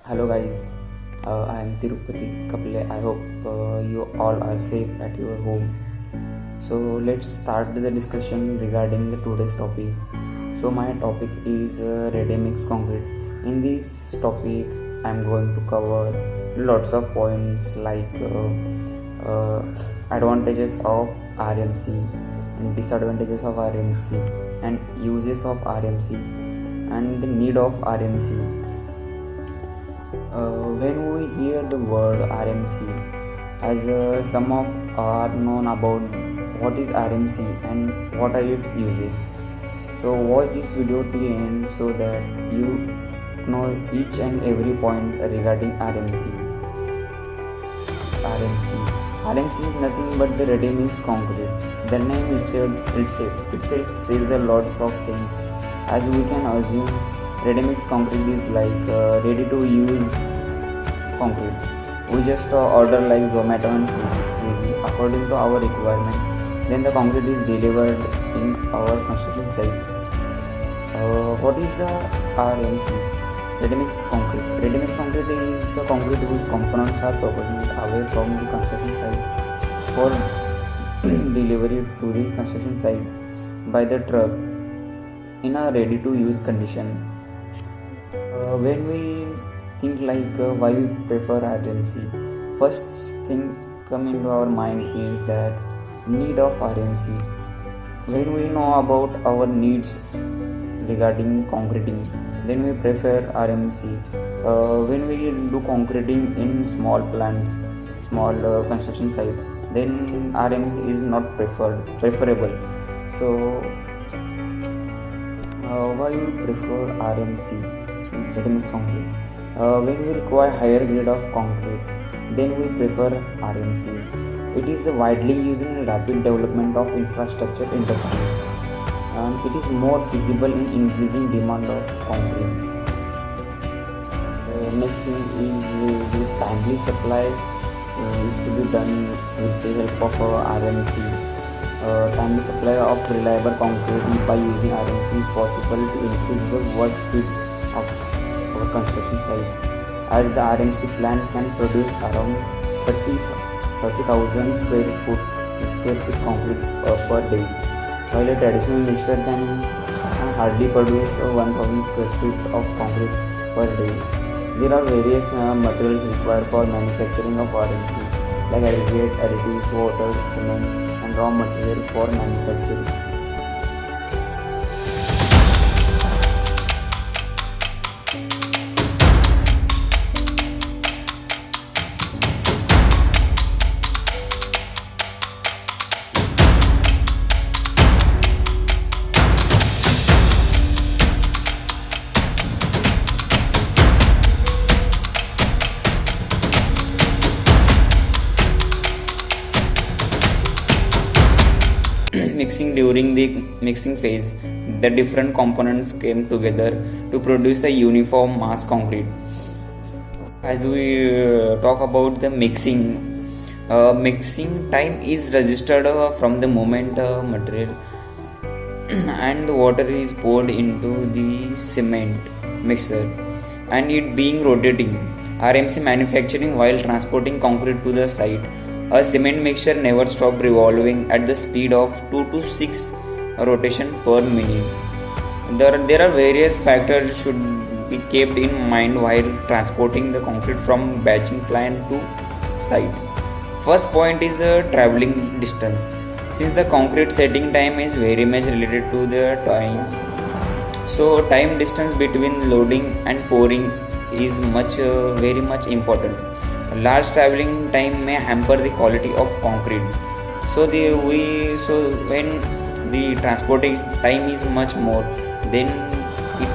Hello guys, I am Tirupati Kaple. I hope you all are safe at your home. So let's start the discussion regarding the today's topic. So my topic is ready mix concrete. In this topic, I am going to cover lots of points like advantages of RMC and disadvantages of RMC and uses of RMC and the need of RMC. When we hear the word RMC, as some of are known about what is RMC and what are its uses. So watch this video till end so that you know each and every point regarding RMC. RMC is nothing but the ready mix concrete. The name itself says a lots of things. As we can assume, ready mix concrete is like ready to use concrete. We just order like Zomato and Swiggy according to our requirement. Then the concrete is delivered in our construction site. What is the RMC? Ready mix concrete. Ready mix concrete is the concrete whose components are proportionate away from the construction site for delivery to the construction site by the truck in a ready to use condition. When we think like why we prefer RMC, first thing come into our mind is that need of RMC. When we know about our needs regarding concreting, then we prefer RMC. When we do concreting in small plants, small construction site, then RMC is not preferable. So why we prefer RMC instead of concrete? When we require higher grade of concrete, then we prefer RMC. It is widely used in rapid development of infrastructure industries, and it is more feasible in increasing demand of concrete. Next thing is the timely supply is to be done with the help of RMC. Timely supply of reliable concrete by using RMC is possible to increase the work speed of our construction site, as the RMC plant can produce around 30,000 square feet concrete per day, while a traditional mixer can hardly produce 1,000 square feet of concrete per day. There are various materials required for manufacturing of RMC, like aggregate, additives, water, cements, and raw material for manufacturing. Mixing. During the mixing phase, the different components came together to produce the uniform mass concrete. As we talk about the mixing time is registered from the moment material and the water is poured into the cement mixer and it being rotating. RMC manufacturing while transporting concrete to the site. A cement mixture never stops revolving at the speed of 2 to 6 rotation per minute. There are various factors should be kept in mind while transporting the concrete from batching plant to site. First point is the traveling distance. Since the concrete setting time is very much related to the time, so time distance between loading and pouring is very much important. Large traveling time may hamper the quality of concrete. So when the transporting time is much more, then it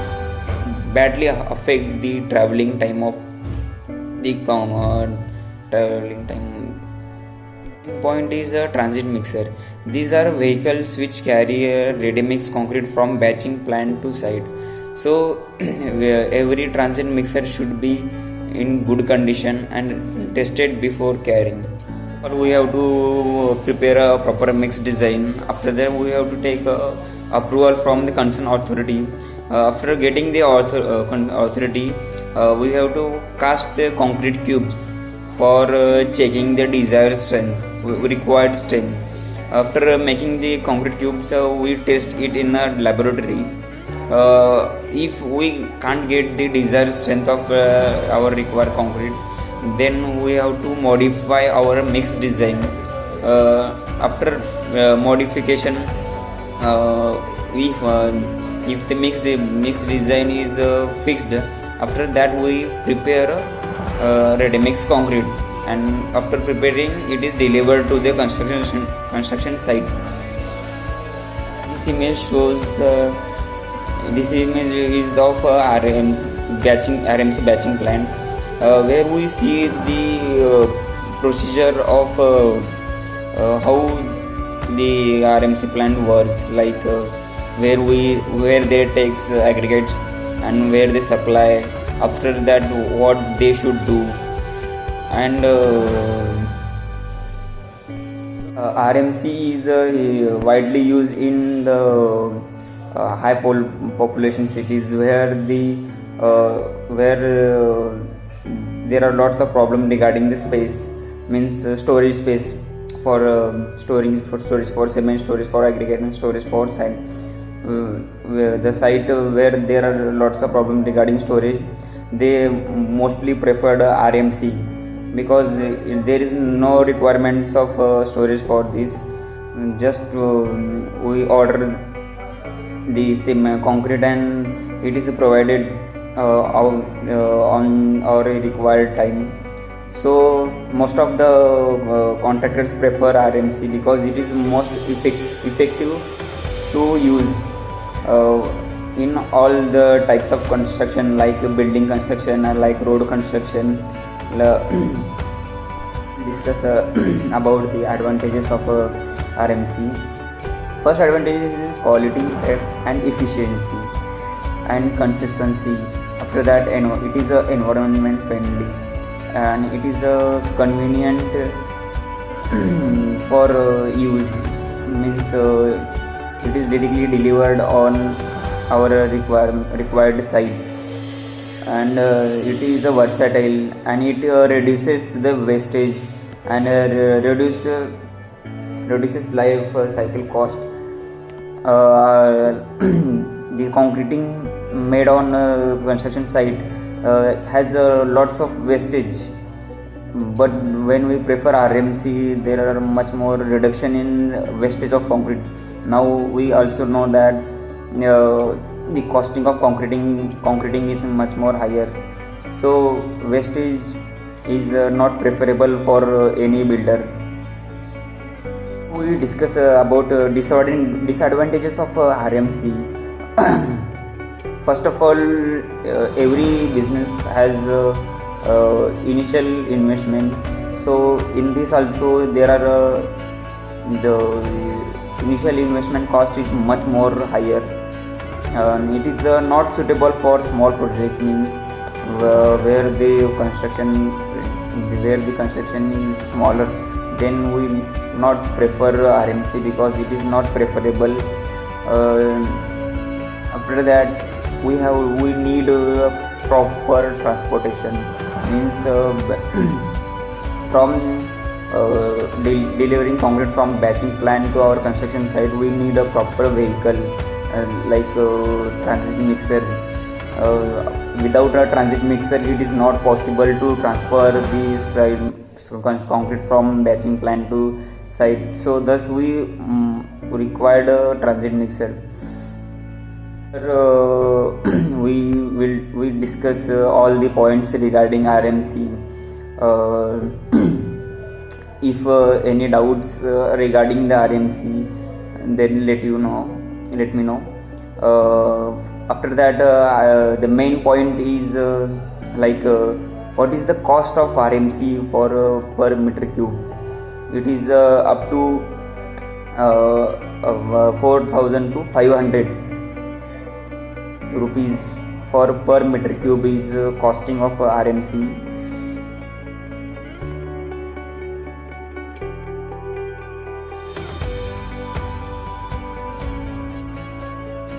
badly affect the traveling time of the traveling time. Point is a transit mixer. These are vehicles which carry a ready mix concrete from batching plant to site. So every transit mixer should be in good condition and tested before carrying. We have to prepare a proper mix design. After that, we have to take approval from the concerned authority. After getting the authority, we have to cast the concrete cubes for checking the desired strength, required strength. After making the concrete cubes, we test it in a laboratory. If we can't get the desired strength of our required concrete, then we have to modify our mix design. After modification, if the mix design is fixed, after that we prepare ready mix concrete, and after preparing it is delivered to the construction site. This image shows this image is of RMC batching plant, where we see the procedure of how the RMC plant works, like where they takes aggregates and where they supply. After that, what they should do, and RMC is widely used in the high population cities where there are lots of problems regarding the space, means storage space for storage for cement, storage for aggregate, and storage for site. The site where there are lots of problems regarding storage, they mostly preferred RMC, because there is no requirements of storage for this. Just we order the same concrete and it is provided on our required time. So most of the contractors prefer RMC because it is most effective to use in all the types of construction, like building construction or like road construction. Discuss about the advantages of RMC. First advantage is quality and efficiency and consistency. After that, it is environment friendly and it is convenient for use, means it is directly delivered on our required site, and it is versatile and it reduces the wastage and reduces life cycle cost. The concreting made on construction site has lots of wastage, but when we prefer RMC, there are much more reduction in wastage of concrete. Now we also know that the costing of concreting is much more higher, so wastage is not preferable for any builder. We discuss about disadvantages of RMC. First of all, every business has initial investment. So in this also there are the initial investment cost is much more higher. It is not suitable for small project, means where the construction is smaller. Then we not prefer RMC because it is not preferable. After that, we need proper transportation, means from delivering concrete from batching plant to our construction site, we need a proper vehicle like transit mixer. Without a transit mixer, it is not possible to transfer the concrete from batching plant to site. So thus we required a transit mixer. We discuss all the points regarding RMC. If any doubts regarding the RMC, then let me know. After that, the main point is what is the cost of RMC for per meter cube. It is up to 4,000 to 500 rupees for per meter cube is costing of RMC.